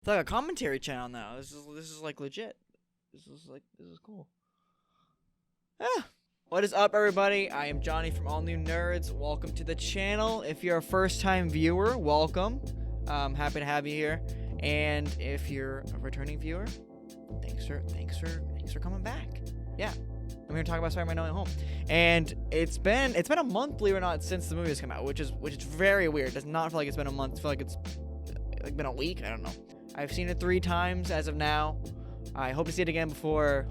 It's like a commentary channel now. This is like legit. This is cool. Ah. What is up, everybody? I am Johnny from All New Nerds. Welcome to the channel. If you're a first-time viewer, welcome. Happy to have you here. And if you're a returning viewer, thanks for coming back. Yeah, I'm here to talk about Spiderman No Way Home. And it's been a month, believe it or not, since the movie has come out, which is very weird. It does not feel like it's been a month. I feel like it's been a week. I don't know. I've seen it 3 times as of now. I hope to see it again before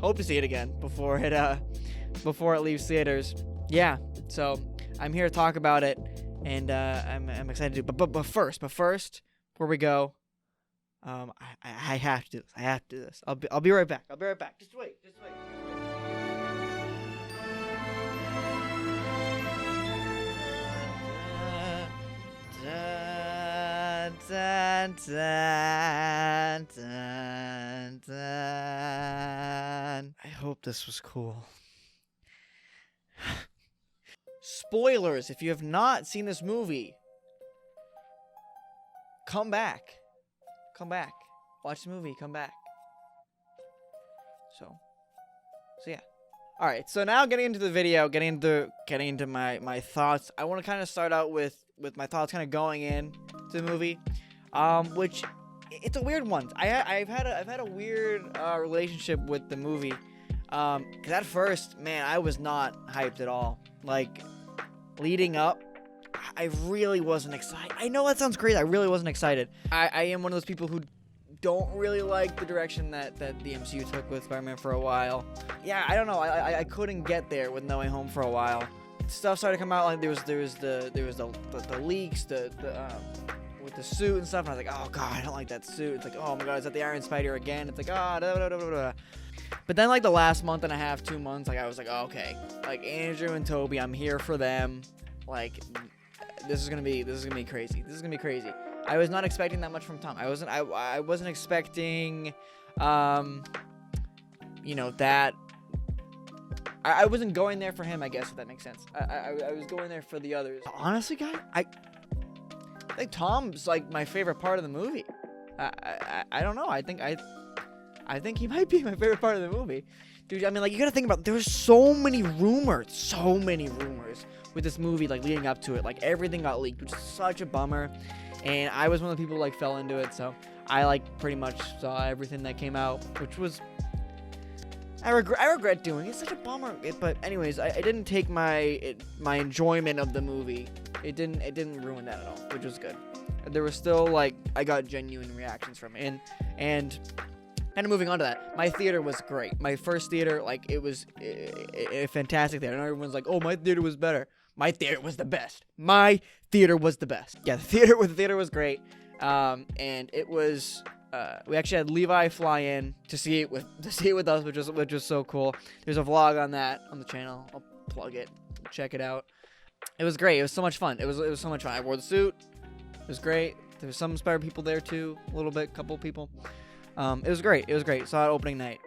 it leaves theaters. Yeah, so I'm here to talk about it, and I'm excited to do. But first, before we go, I have to do this. I have to do this. I'll be right back. Just wait. I hope this was cool. Spoilers, if you have not seen this movie, come back. Watch the movie, come back. So yeah. Alright, so now getting into the video, getting into my thoughts. I want to kind of start out with my thoughts kind of going in to the movie. Which it's a weird one. I've had a weird relationship with the movie. Cause at first, man, I was not hyped at all. Like, leading up, I really wasn't excited. I know that sounds crazy. I really wasn't excited. I am one of those people who don't really like the direction that the MCU took with Spider-Man for a while. Yeah, I don't know. I couldn't get there with No Way Home for a while. Stuff started to come out. Like there was the leaks, with the suit and stuff. And I was like, oh god, I don't like that suit. It's like, oh my god, is that the Iron Spider again? It's like, da. But then, like, the last month and a half, 2 months, like, I was like, oh, okay. Like, Andrew and Toby, I'm here for them. Like, this is gonna be crazy. I was not expecting that much from Tom. I wasn't expecting, that. I wasn't going there for him, I guess, if that makes sense. I was going there for the others. Honestly, guys, I think Tom's, like, my favorite part of the movie. I don't know. I think he might be my favorite part of the movie. Dude, I mean, like, you gotta think about it. There were so many rumors with this movie, like, leading up to it. Like, everything got leaked, which is such a bummer. And I was one of the people who, like, fell into it, so I, like, pretty much saw everything that came out, which was... I regret doing it. It's such a bummer. But anyways, I didn't take my enjoyment of the movie. It didn't ruin that at all, which was good. There was still, like, I got genuine reactions from it. And kind of moving on to that, my theater was great. My first theater, like, it was a fantastic theater. I know everyone's like, oh, my theater was better. My theater was the best. Yeah, the theater was great. And it was, we actually had Levi fly in to see it with us, which was so cool. There's a vlog on that on the channel. I'll plug it. Check it out. It was great. It was so much fun. It was so much fun. I wore the suit. It was great. There was some Spider people there too, a little bit, couple people. It was great. Saw it opening night.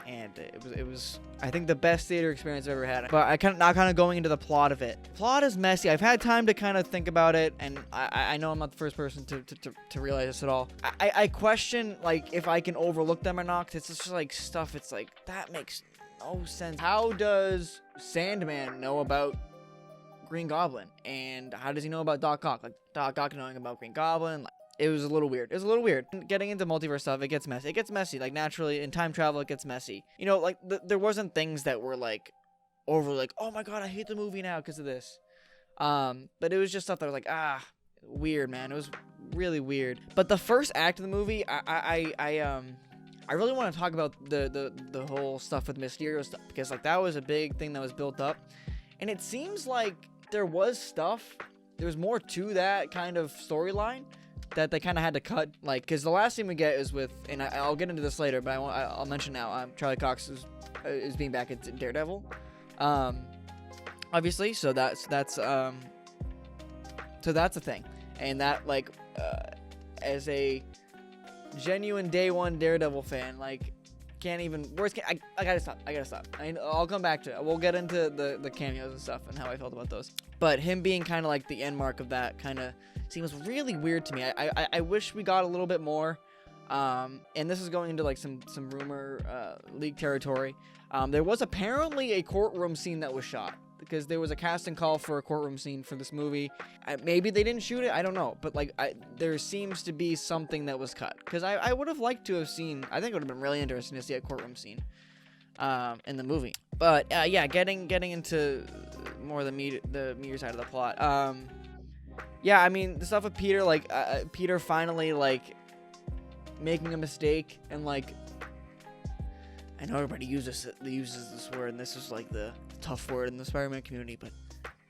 And it was I think the best theater experience I've ever had. But now kind of going into the plot of it. The plot is messy. I've had time to kind of think about it, and I know I'm not the first person to realize this at all. I question, like, if I can overlook them or not, 'cause it's just like stuff. It's like, that makes no sense. How does Sandman know about Green Goblin, and how does he know about Doc Ock? Like, Doc Ock knowing about Green Goblin, like, it was a little weird. Getting into multiverse stuff, it gets messy. Like, naturally, in time travel, it gets messy. You know, like, there wasn't things that were, like, over, like, oh my god, I hate the movie now because of this. But it was just stuff that was like, weird, man. It was really weird. But the first act of the movie, I really want to talk about the whole stuff with Mysterio stuff, because, like, that was a big thing that was built up. And it seems like there was more to that kind of storyline that they kind of had to cut, like, because the last scene we get is with, and I'll get into this later, but I'll mention now, Charlie Cox is being back at Daredevil, obviously, so that's a thing, and that, like, as a genuine day one Daredevil fan, like, can't even, I gotta stop, I'll come back to it. We'll get into the cameos and stuff and how I felt about those, but him being kind of like the end mark of that kind of seems really weird to me. I wish we got a little bit more, And this is going into like some rumor leak territory. There was apparently a courtroom scene that was shot, because there was a casting call for a courtroom scene for this movie. Maybe they didn't shoot it, I don't know, but like there seems to be something that was cut, because I would have liked to have seen, I think it would have been really interesting to see a courtroom scene in the movie. But yeah, getting into more the meatier side of the plot. Yeah, I mean, the stuff with Peter, like Peter finally like making a mistake, and like, I know everybody uses this word, and this is like the tough word in the Spider-Man community, but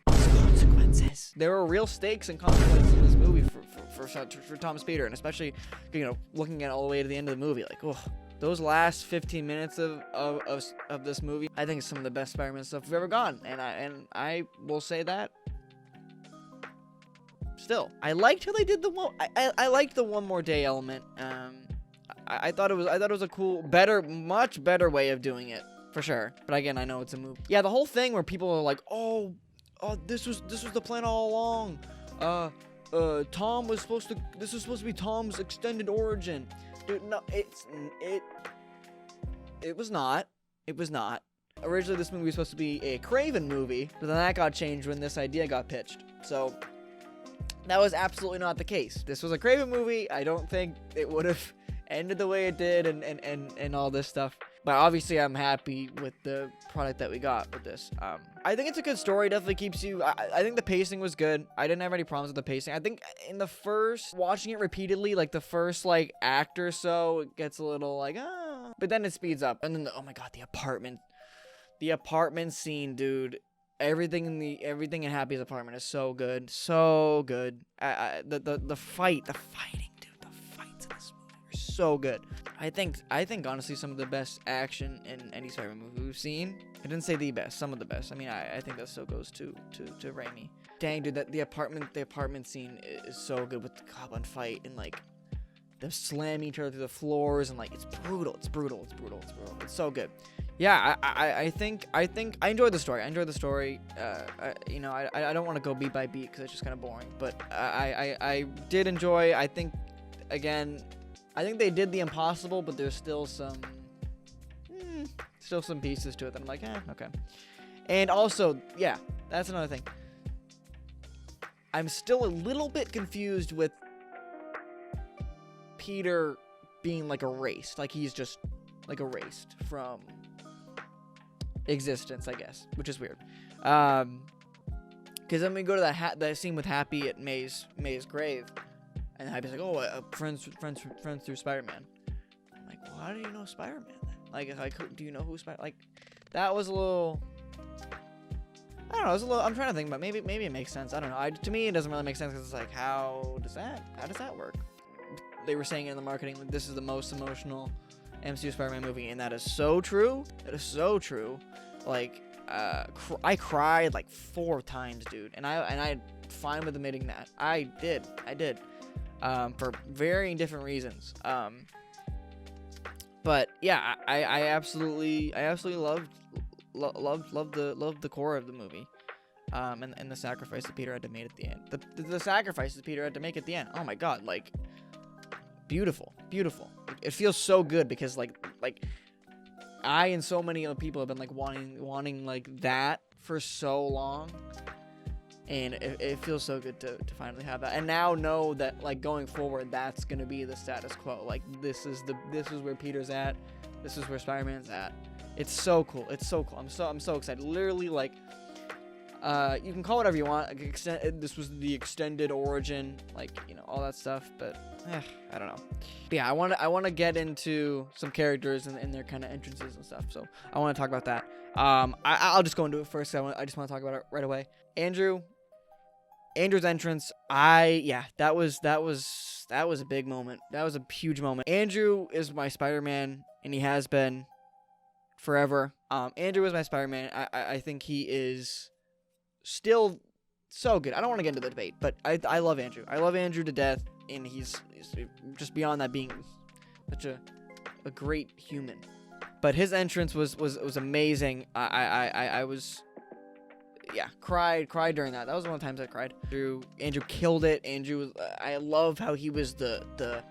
consequences. There were real stakes and consequences in this movie for Thomas Peter, and especially, you know, looking at all the way to the end of the movie, like, oh, those last 15 minutes of this movie, I think is some of the best Spider-Man stuff we've ever gotten, and I will say that. Still, I liked how they did the one. I liked the one more day element. I thought it was a cool, much better way of doing it, for sure. But again, I know it's a movie. Yeah, the whole thing where people are like, oh, this was the plan all along. Tom was supposed to. This was supposed to be Tom's extended origin. Dude, no, it was not. It was not. Originally, this movie was supposed to be a Craven movie, but then that got changed when this idea got pitched. So that was absolutely not the case. This was a Craven movie. I don't think it would have ended the way it did, and all this stuff. But obviously, I'm happy with the product that we got with this. I think it's a good story. Definitely keeps you. I think the pacing was good. I didn't have any problems with the pacing. I think in the first, watching it repeatedly, like the first like act or so, it gets a little like but then it speeds up. And then oh my god, the apartment scene, dude. Everything in Happy's apartment is so good, so good. The fighting, dude. The fights in this movie are so good. I think honestly some of the best action in any Spider-Man movie we've seen. I didn't say the best, some of the best. I mean, I think that still goes to Raimi. Dang, dude, the apartment scene is so good with the Goblin fight, and like them slamming each other through the floors, and like it's brutal. It's so good. Yeah, I think I enjoyed the story. You know, I don't want to go beat by beat because it's just kind of boring. But I did enjoy. I think, again, I think they did the impossible, but there's still some pieces to it that I'm like, okay. And also, yeah, that's another thing. I'm still a little bit confused with Peter being like erased. Like he's just like erased from existence, I guess, which is weird. Because then we go to that scene with Happy at May's grave, and Happy's like, "Oh, friends through Spider-Man." I'm like, well, how do you know Spider-Man then? Like, do you know who Spider? Like, that was a little. I don't know. It was a little. I'm trying to think, but maybe it makes sense. I don't know. To me, it doesn't really make sense because it's like, how does that work? They were saying in the marketing that this is the most emotional MCU Spider-Man movie, and that is so true. That is so true. Like, I cried like 4 times, dude, and I'm fine with admitting that. I did. For varying different reasons. But yeah, I absolutely loved the core of the movie. And the sacrifice that Peter had to make at the end. The sacrifices Peter had to make at the end. Oh my god, like, beautiful. It feels so good because like I and so many other people have been like wanting like that for so long, and it feels so good to finally have that, and now know that like going forward that's gonna be the status quo. Like this is where Peter's at, this is where Spider-Man's at. It's so cool. I'm so excited. Literally, like, you can call it whatever you want. This was the extended origin, like, you know, all that stuff. But I don't know. But yeah, I want to get into some characters and their kind of entrances and stuff. So I want to talk about that. I'll just go into it first. I just want to talk about it right away. Andrew's entrance. That was a big moment. That was a huge moment. Andrew is my Spider-Man, and he has been forever. Andrew is my Spider-Man. I think he is still so good. I don't want to get into the debate, but I love Andrew. I love Andrew to death, and he's just beyond that being such a great human. But his entrance was amazing. I was cried during that. That was one of the times I cried. Andrew killed it. Andrew was, I love how he was the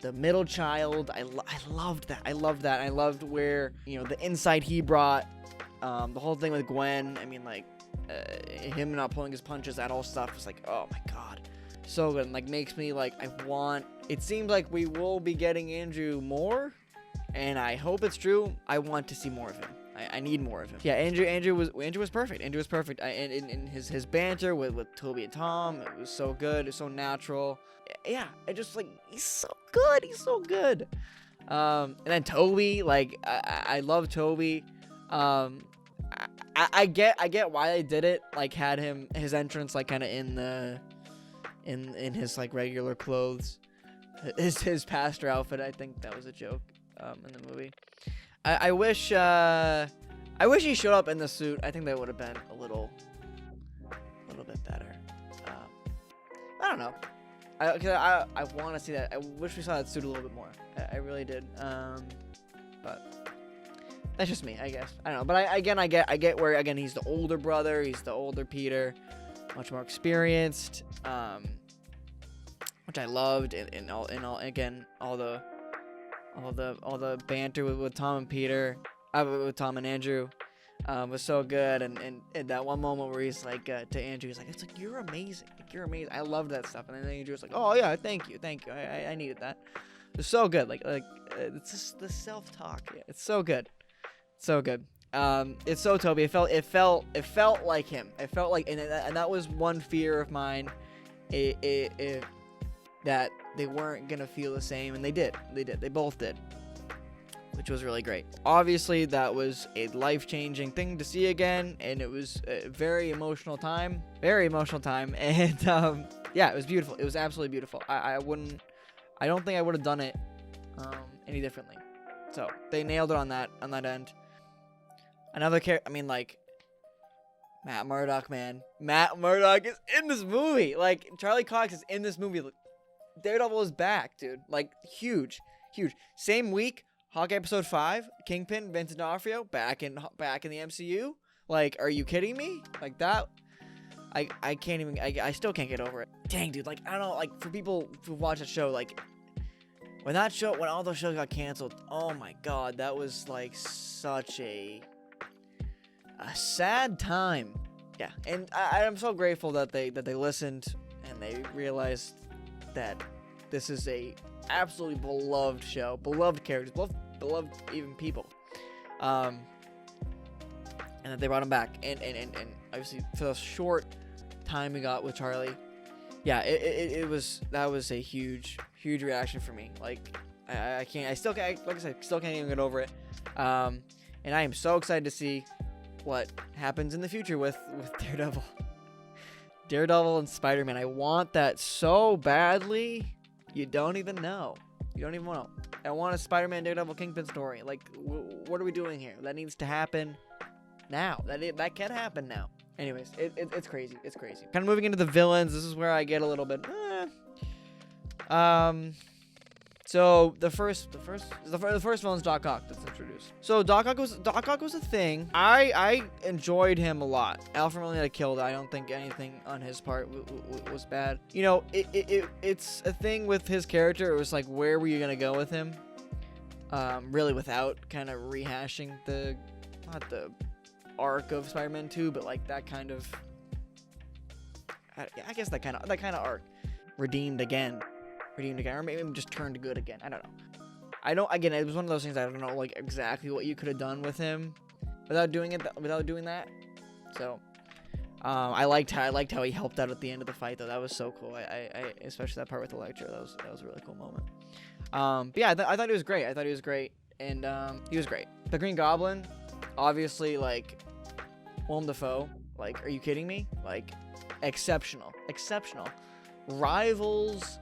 the middle child. I loved that. I loved where, you know, the insight he brought, the whole thing with Gwen. I mean, like, him not pulling his punches, that whole stuff was like, oh my god, so good. And like makes me like, it seems like we will be getting Andrew more, and I hope it's true. I want to see more of him. I need more of him. Yeah, Andrew was perfect. Andrew was perfect. And in his banter with Toby and Tom, it was so good. It's so natural. Yeah, it just like, he's so good. He's so good. And then Toby, like, I love Toby. I get why they did it. Like, had his entrance like kind of in his like regular clothes, his pastor outfit. I think that was a joke in the movie. I wish he showed up in the suit. I think that would have been a little bit better. I don't know. I want to see that. I wish we saw that suit a little bit more. I really did. But that's just me, I guess. I don't know. But I get where, again, he's the older brother. He's the older Peter, much more experienced. Which I loved. And all the banter with Tom and Peter, with Tom and Andrew, was so good. And that one moment where he's like, to Andrew, he's like, it's like, you're amazing. Like, you're amazing. I love that stuff. And then Andrew was like, oh yeah, thank you. I needed that. It's so good. Like it's just the self-talk. Yeah, it's so good. So good. It's so Toby. It felt like him. It felt like, and that was one fear of mine. That they weren't gonna feel the same, and they did. They both did, which was really great. Obviously, that was a life-changing thing to see again, and it was a very emotional time. And yeah, it was beautiful. It was absolutely beautiful. I don't think I would have done it any differently. So they nailed it on that end. Another character, I mean, like, Matt Murdock, man. Matt Murdock is in this movie. Like, Charlie Cox is in this movie. Daredevil is back, dude. Like, huge. Same week, Hawkeye episode 5, Kingpin, Vincent D'Onofrio, back in the MCU. Like, are you kidding me? Like, that, I can't even, I still can't get over it. Dang, dude. Like, I don't know, like, for people who watch that show, like, when all those shows got canceled, oh my god, that was, like, such a sad time. Yeah, and I'm so grateful that they listened and they realized that this is a absolutely beloved show, beloved characters, beloved even people, and that they brought him back. And obviously for the short time we got with Charlie, yeah, that was a huge reaction for me. Like, I still can't even get over it. And I am so excited to see what happens in the future with Daredevil and Spider-Man. I want that so badly. You don't even know. You don't even know. I want a Spider-Man Daredevil Kingpin story. Like, what are we doing here? That needs to happen now. That can happen now. Anyways, it's crazy. It's crazy. Kind of moving into the villains. This is where I get a little bit. So the first villain's Doc Ock that's introduced. So Doc Ock was a thing. I enjoyed him a lot. Alfred Molina killed. I don't think anything on his part was bad. You know, it's a thing with his character. It was like, where were you gonna go with him? Really, without kind of rehashing not the arc of Spider-Man 2, but like that kind of, I guess that kind of arc, redeemed again, or maybe just turned good again. I don't know. Again, it was one of those things. I don't know, like, exactly what you could have done with him without doing that. So, I liked how he helped out at the end of the fight, though. That was so cool. I especially that part with Electro. That was a really cool moment. But yeah, I thought he was great. And he was great. The Green Goblin, obviously, like, Willem Dafoe. Like, are you kidding me? Like, exceptional. Rivals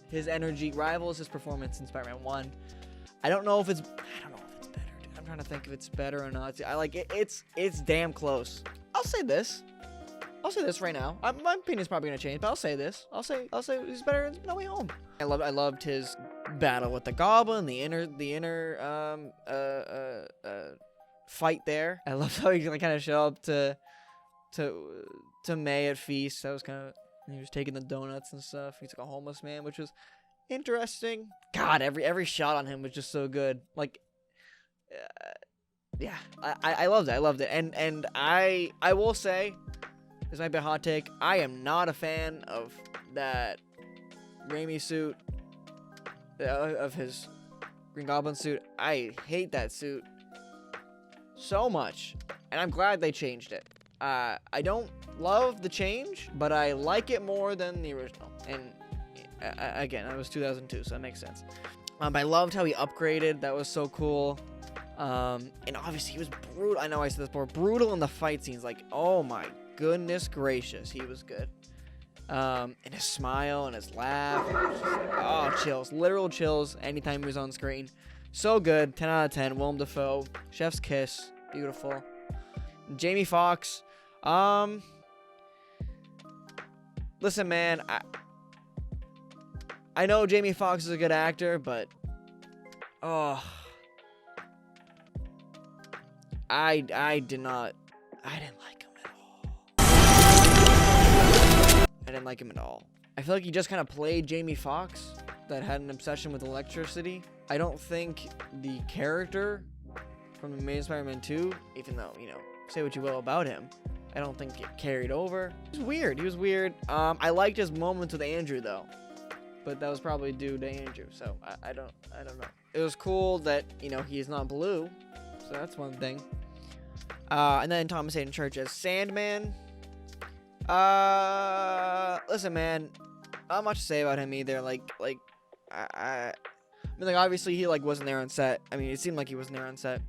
his energy, rivals his performance in Spider-Man 1. I don't know if it's better, dude. I'm trying to think if it's better or not. I like it. It's damn close. I'll say this right now. My opinion's probably gonna change, but I'll say this. I'll say he's better in No Way Home. I loved his battle with the Goblin, the inner fight there. I loved how he kind of showed up to May at Feast. That was kind of, he was taking the donuts and stuff. He's like a homeless man, which was interesting. God, every shot on him was just so good. Like, yeah, I loved it. I loved it. And I will say, this might be a hot take, I am not a fan of that Raimi suit, of his Green Goblin suit. I hate that suit so much, and I'm glad they changed it. I don't love the change, but I like it more than the original. And again, that was 2002, so that makes sense. I loved how he upgraded. That was so cool. And obviously he was brutal. I know I said this before, brutal in the fight scenes. Like, oh my goodness gracious, he was good. And his smile and his laugh, and it was just like, oh, chills, literal chills anytime he was on screen. So good. 10 out of 10. Willem Dafoe, chef's kiss, beautiful. Jamie Foxx, listen, man, I know Jamie Foxx is a good actor, but I didn't like him at all. I didn't like him at all. I feel like he just kind of played Jamie Foxx that had an obsession with electricity. I don't think the character from Amazing Spider-Man 2, even though, you know, say what you will about him, I don't think it carried over. He was weird. I liked his moments with Andrew though, but that was probably due to Andrew. So I don't know. It was cool that, you know, he's not blue, so that's one thing. And then Thomas Hayden Church as Sandman. Listen, man, not much to say about him either. I mean, like, obviously he like wasn't there on set. I mean, it seemed like he wasn't there on set.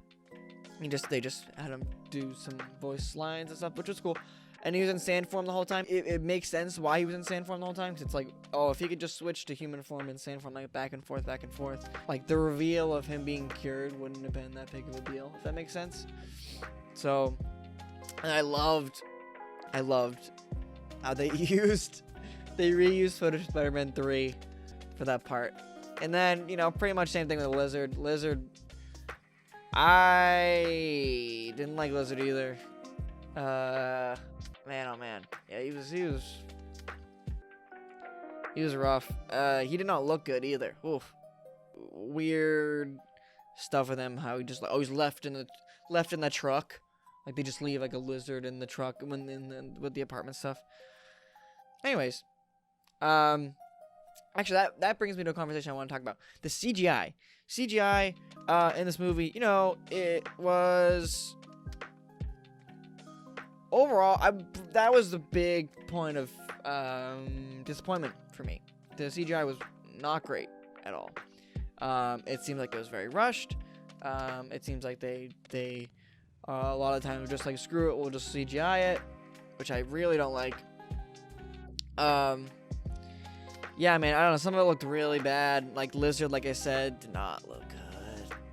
They just had him do some voice lines and stuff, which was cool. And he was in sand form the whole time. It makes sense why he was in sand form the whole time. Cause it's like, oh, if he could just switch to human form and sand form, like back and forth. Like the reveal of him being cured wouldn't have been that big of a deal, if that makes sense. So, and I loved how they reused footage of Spider-Man 3 for that part. And then, you know, pretty much same thing with Lizard. I didn't like Lizard either. Man, oh man. Yeah, he was rough. He did not look good either. Oof. Weird stuff with him. How he just he's left in the truck. Like they just leave like a lizard in the truck with the apartment stuff. Anyways, actually that brings me to a conversation I want to talk about. The CGI. CGI in this movie, you know, it was overall that was the big point of disappointment for me. The CGI was not great at all. It seemed like it was very rushed. It seems like they a lot of times were just like, screw it, we'll just CGI it, which I really don't like. Yeah, man, I don't know. Some of it looked really bad. Like Lizard, like I said, did not look good.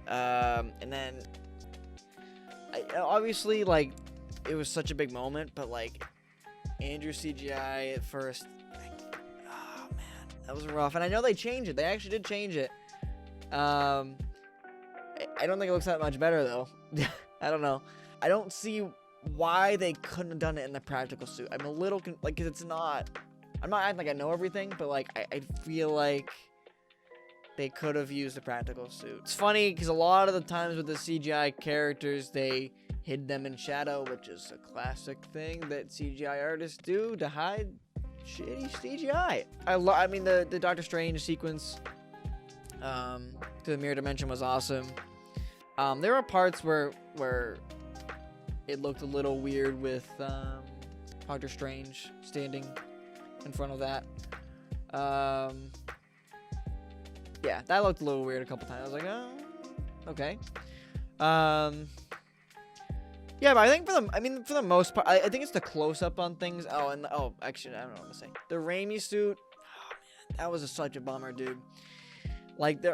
And then, obviously, like, it was such a big moment, but like, Andrew CGI at first, like, oh man, that was rough. And I know they changed it. They actually did change it. I don't think it looks that much better though. I don't know. I don't see why they couldn't have done it in the practical suit. I'm a little like, cause it's not. I'm not acting like I know everything, but like I feel like they could have used the practical suit. It's funny because a lot of the times with the CGI characters, they hid them in shadow, which is a classic thing that CGI artists do to hide shitty CGI. I mean the Doctor Strange sequence to the mirror dimension was awesome. There were parts where it looked a little weird with Doctor Strange standing in front of that. Yeah, that looked a little weird a couple times. I was like, oh, okay. Yeah, but I think for the most part, I think it's the close up on things. Actually, I don't know what to say. The Raimi suit, oh man, that was such a bummer, dude. Like, there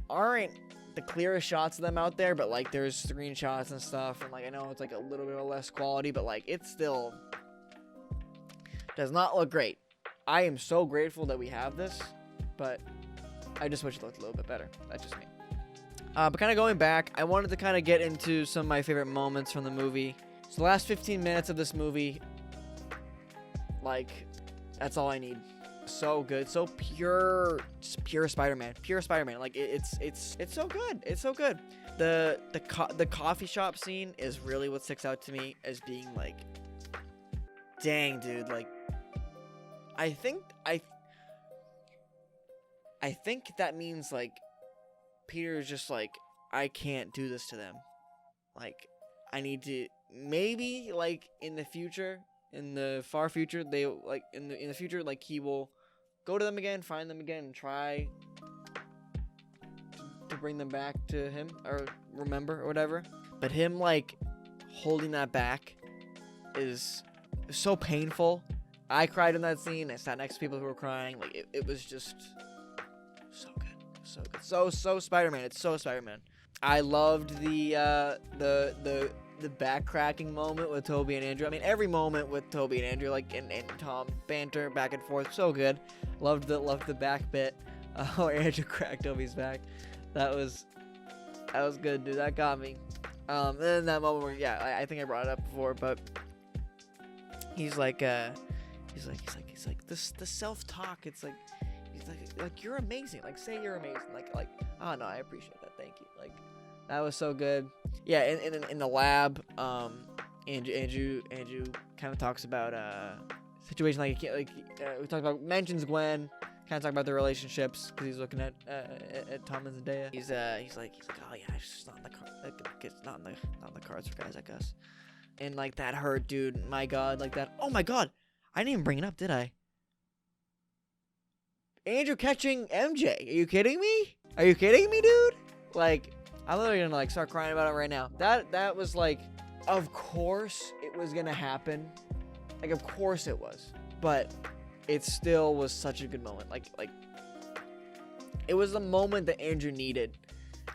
aren't the clearest shots of them out there, but like there's screenshots and stuff, and like I know it's like a little bit of less quality, but like it still does not look great. I am so grateful that we have this, but I just wish it looked a little bit better. That's just me. But kind of going back, I wanted to kind of get into some of my favorite moments from the movie. So the last 15 minutes of this movie, like, that's all I need. So good, so pure, just pure Spider-Man, Like it's so good. It's so good. The coffee shop scene is really what sticks out to me as being like, dang, dude. Like, I think that means like Peter's just like, I can't do this to them. Like, I need to, maybe like in the future, in the far future, they like in the future, like he will go to them again, find them again, and try to bring them back to him or remember or whatever. But him like holding that back is so painful. I cried in that scene. I sat next to people who were crying. Like it was just so good, so good, so Spider-Man. It's so Spider-Man. I loved the back cracking moment with Toby and Andrew. I mean, every moment with Toby and Andrew, like and Tom banter back and forth, so good. Loved the back bit. Where Andrew cracked Toby's back. That was good, dude. That got me. And then that moment where, yeah, I think I brought it up before, but he's like the self-talk. It's like he's like you're amazing. Like, say you're amazing. Like oh no, I appreciate that. Thank you. Like, that was so good. Yeah, in the lab, Andrew kind of talks about situation like we talked about, mentions Gwen, kind of talk about their relationships because he's looking at Tom and Zendaya. He's like oh yeah, it's just not in the it's not in the cards for guys like us. And like that hurt, dude. My God, like that. Oh my God, I didn't even bring it up, did I? Andrew catching MJ. Are you kidding me? Are you kidding me, dude? Like, I'm literally gonna like start crying about it right now. That was like, of course it was gonna happen. Like, of course it was. But it still was such a good moment. Like it was the moment that Andrew needed.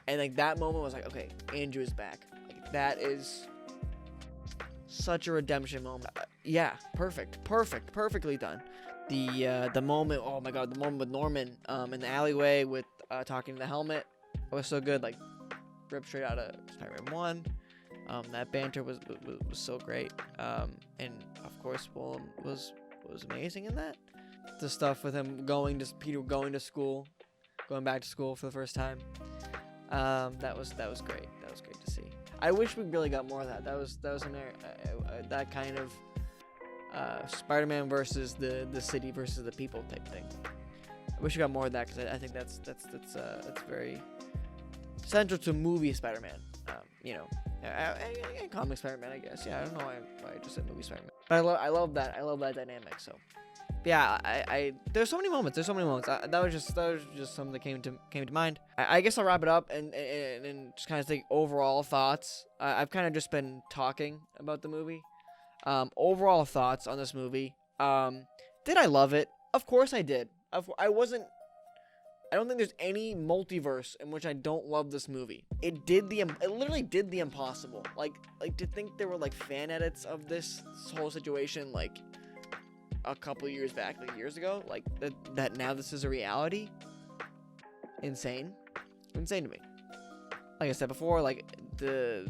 And like that moment was like, okay, Andrew is back. Like, that is such a redemption moment. Yeah, perfectly done. The moment, oh my God, the moment with Norman in the alleyway with talking to the helmet, it was so good. Like, ripped straight out of Spider-Man 1. That banter was so great. And of course, Willem was amazing in that. The stuff with him Peter going to school, going back to school for the first time. That was great. That was great to see. I wish we really got more of that. That was that kind of Spider-Man versus the city versus the people type thing. I wish we got more of that because I think that's very central to movie Spider-Man. And comic Spider-Man, I guess. Yeah, I don't know why I just said movie Spider-Man. But I love that. I love that dynamic. So, yeah, I there's so many moments. That was just something that came to mind. I guess I'll wrap it up and just kind of take overall thoughts. I've kind of just been talking about the movie. Overall thoughts on this movie. Did I love it? Of course I did. I don't think there's any multiverse in which I don't love this movie. It literally did the impossible. Like to think there were like fan edits of this whole situation like a couple years back, like years ago, like that now this is a reality. Insane to me. Like I said before, like there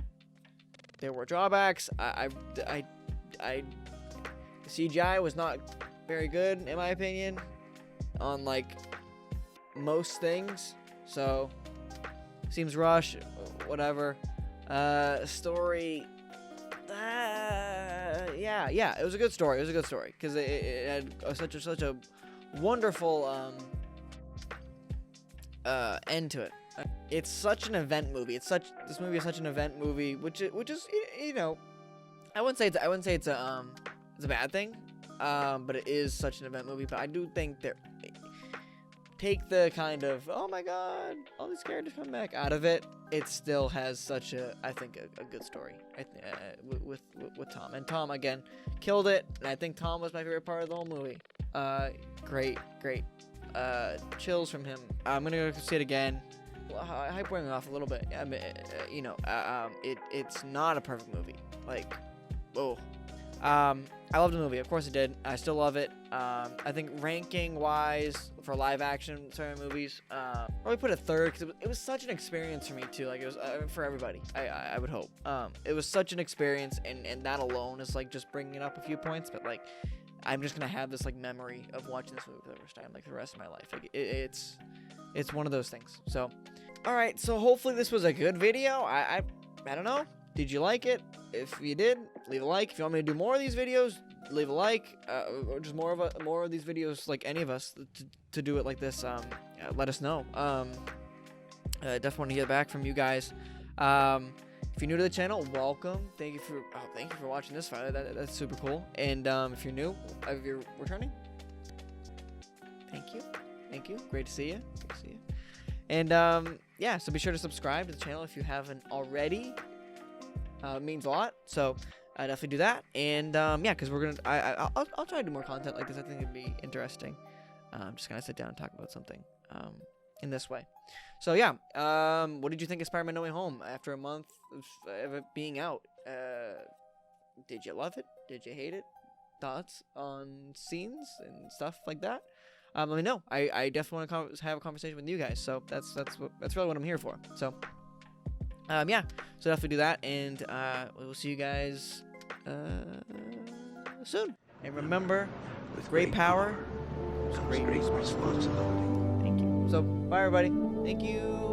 were drawbacks. The CGI was not very good in my opinion on like most things, so seems rushed, whatever. Story, yeah, it was a good story. Because it had such a wonderful end to it. It's such an event movie. This movie is such an event movie, which is I wouldn't say it's a bad thing, but it is such an event movie. But I do think take the kind of, oh my God, all these characters come back out of it. It still has such a good story. With Tom, and Tom again killed it. And I think Tom was my favorite part of the whole movie. Great. Chills from him. I'm gonna go see it again. Hype wearing off a little bit. I mean, it's not a perfect movie. Like, whoa. I loved the movie. Of course I did. I still love it. I think ranking wise for live action Spider-Man movies, probably put it third because it was such an experience for me too. Like, it was for everybody. I would hope. It was such an experience, and that alone is like just bringing it up a few points. But like, I'm just gonna have this like memory of watching this movie for the first time, like the rest of my life. Like it's one of those things. So, all right. So hopefully this was a good video. I don't know. Did you like it? If you did, leave a like. If you want me to do more of these videos, leave a like. Or just more of these videos, like any of us, to do it like this. Let us know. Definitely want to hear back from you guys. If you're new to the channel, welcome. Thank you for watching this far. That's super cool. And if you're new, if you're returning, thank you. Great to see you. And yeah, so be sure to subscribe to the channel if you haven't already. It means a lot. So definitely do that. And yeah, because we're gonna, I'll try to do more content like this. I think it'd be interesting. I'm just gonna sit down and talk about something in this way. So yeah, what did you think of Spider-Man No Way Home after a month of it being out? Did you love it? Did you hate it? Thoughts on scenes and stuff like that? Let me know. I definitely want to have a conversation with you guys. So that's really what I'm here for. So yeah, so definitely do that, and we'll see you guys soon. And remember, with great power, great responsibility. Thank you. So bye everybody. Thank you.